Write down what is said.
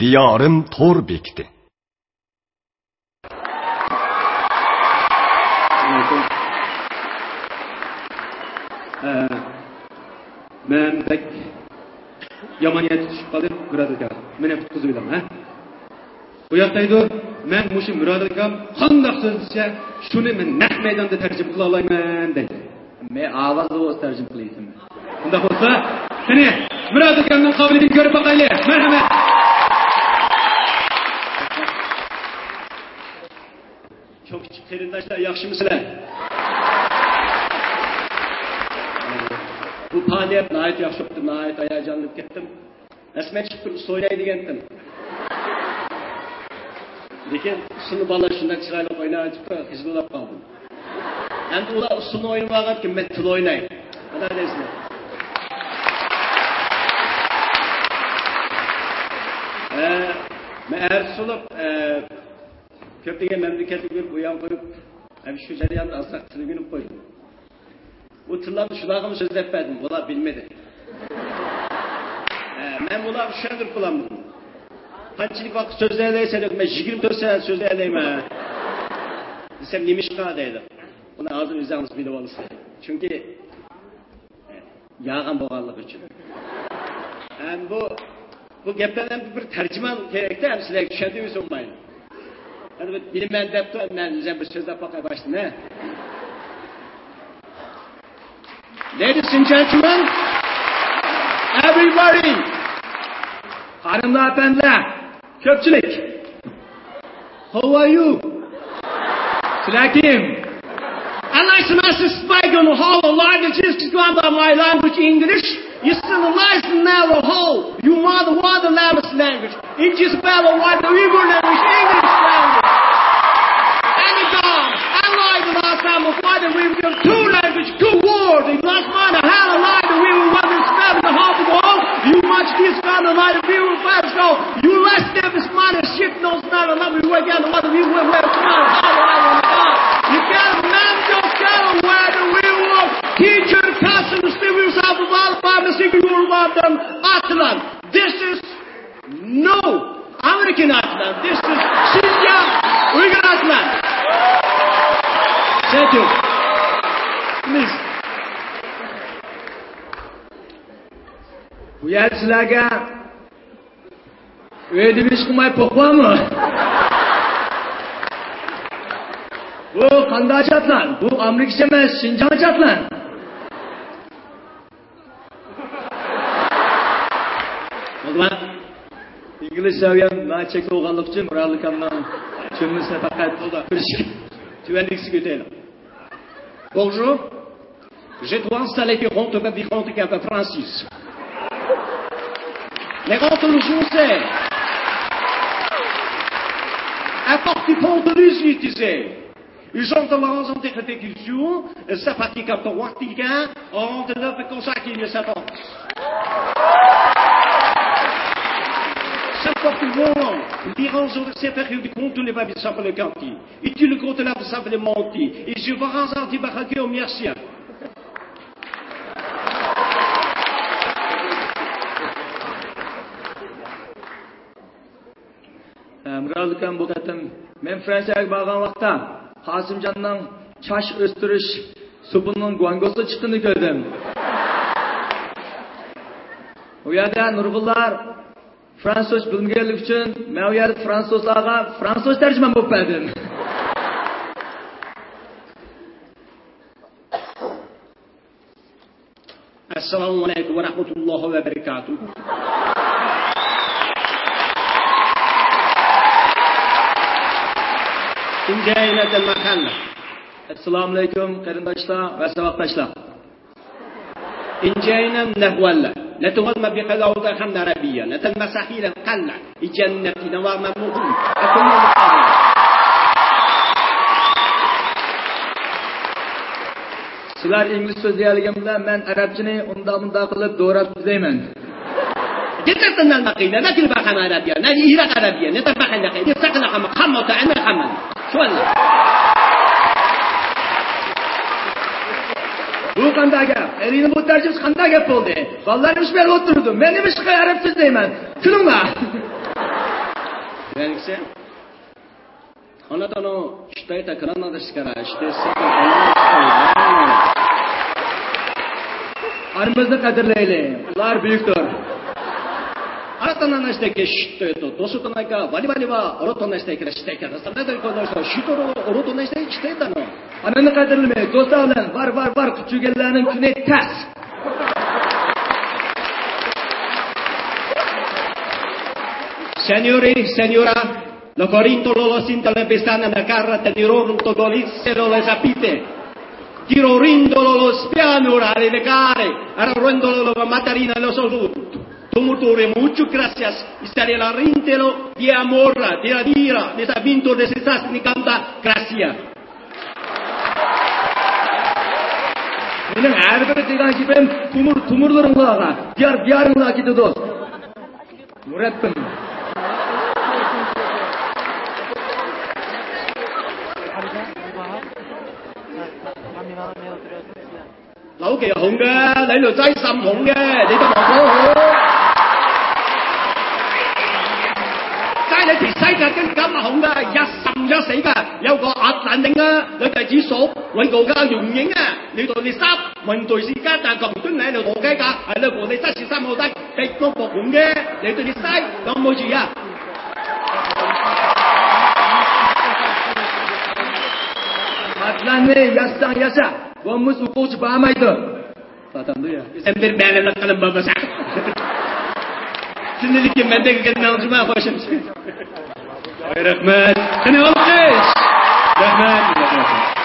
diyorim to'r bekdi. Men pek yamaniyat tushib qoldim, Murod aka. Meni tutqizib edim, ha? Bu yoqdaydi, men mushi Murod akam qandoq so'z desa, shuni men naq maydonda tarjima qila olaman deydi. Men ovozli o'z tarjima qilayman. Unda bo'lsa, qani Murod akamning qobiliyatini ko'rib boqaylik. Marhamat. Çok küçük qarindoshlar, yaxshimisizlar? Bu faoliyat nəhayət yaxşı oldu, nəhayət hayacanlanıb ketdim. Əsmə çıxıb so'ylay degandim. Lekin usuni bolalar shunday chiroyli o'ynayotibdi, hizlab qoldim. Endi ular usuni o'ynamaganki, men til o'ynay. Mana deysizlar. Men Ersulov ko'pdegan mamlakatga bu ham qo'yib, shu jarayonni asraq tilginib qo'ydim. Bu tillarni shunaqami so'zlab berdim, ular bilmedi. Men ular tushuntirib qilaman. Qanchalik vaqt so'zlaysan, men 24 soat so'zlayman. Desam nima ish qiladi deydi. Buni hozir o'zingiz bilib olasiz. Chunki yag'an bo'lganligi uchun. Bu gaplardan bir tarjimon kerakda, ham sizlarga tushuntirib olmaydi. Hadi bilmem depto, men o'zim bir so'zlab qo'ya boshladim. Ladies and gentlemen, everybody, hanımlar, efendiler, köpçülük. How are you? Slakim. And I must speak on the whole languages to go by my language English. You still nice and narrow hole. You want the water language. It just better what the Igbo language, English language. Anytime, I like the last time of what we do two language, two words. You must mind a hell of light we will want to spell the half of all. You must this kind of light we will find so. You less give this man a ship knows not enough. We work out what we will wear tomorrow. You got a man just got to wear the real world. Teacher, customer, civil self of all pharmacy, you will want them. Atlan. This is no American Atlan. This is Xinjiang Uyghur Atlan. Thank you. Please. Bu yer sizlarga o'yinimiz qilmay qo'yqo'ymi? Bu qanday chatlan? Bu Amerikacha emas, Xinjiang chatlan. Bo'ldi. İngiliz saviyam men chekli o'g'anlik uchun Murallikamdan cho'milsa faqat tuvanliksiz o'taylik. Bonjour. Je dois installer les rondes qui appellent Francis. Les rondes le jour c'est. À partir de l'utilité. Ils ont de l'argent de répétition, ça pratique un peu Wartiga, on te lève comme ça qu'il y a 7 ans. Ça porte le bon, l'Iran sur ces périodes de compte, les babys savent le canti. Et tu le compte là, vous savez le menti. Et je vois un anti-barraque au merci. Murallikam bu qatam men Fransiyaga borgan vaqtda Qosimjonning chash o'stirish supining guangosi chiqqini ko'rdim. U yerda nurg'ullar fransuz bilmaganlik uchun men u yerda fransuzlarga fransuz tarjimon bo'lib berdim. Assalomu alaykum va rahmatullohi va barakatuh. İnceynat el-mahalla. Assalamu alaykum qarindoshlar va saboqdoshlar. Injeyna nahwalla. نتغلب بقلاوة خمد عربية نتلمسحيل القلع الجنة نوام المغول أكون مقابل Sizlar İngiliz so'zlayotganimda men arabchani unda qilib do'rab izlayman. جدتنا المقيلة نكل بقى عربية نجي إيران عربية نتبقى نقيل نستقل خمة وتعمل خمة شو الله Bu qanday gap? Erini bu tarjimasi qanday gap bo'ldi? Vallahi nima ish berib o'tirdim. Men nima ish qilib arab so'zlayman? Kulinglar. Belgisi. あなたの鍛えた体ですからして Arımızı qadrlaylik. Ular buyukdir. Aratananashdagi shitto to dosutonayka valivali va orotonashdagi shitayka. Sanada konashda shitoro orotonashdagi shitayda no. Anani qadrlamay, do'stlar bilan var kuchuganlarning kuni tas. Signori, signora, lo corinto lo sinta le pestana na carra te dironto dolissero le sapite. Tiro rindolo lo spianura le legare, arrendolo lo matarina lo saluto. Tumutore mucho gracias, estaré la rintelo di amorra, di radira, de sabinto de sesas ni canta gracia. Benim her bir tegajibim tumurlarım kulağa, diyarın kulağa gidiyor. Mürebbim. Lẩu kìa hùng嘅，你條仔甚紅嘅，你都望到好。齋你條西格跟咁紅嘅，一甚一死嘅，有個壓難定啊，有弟子數，揾個嘅容影啊，你對你三，問對是家但咁端喺度學雞㗎，係啦，我哋七時三號低，地個薄紅嘅，你對你西咁冇住啊。Atlanme yasa, vamos o coach para mais do. Fatando ya. Sempre bela na kalam baba sa. Sinili ki mende ke não de ma fashion. Rahman. Kana okay. Rahman.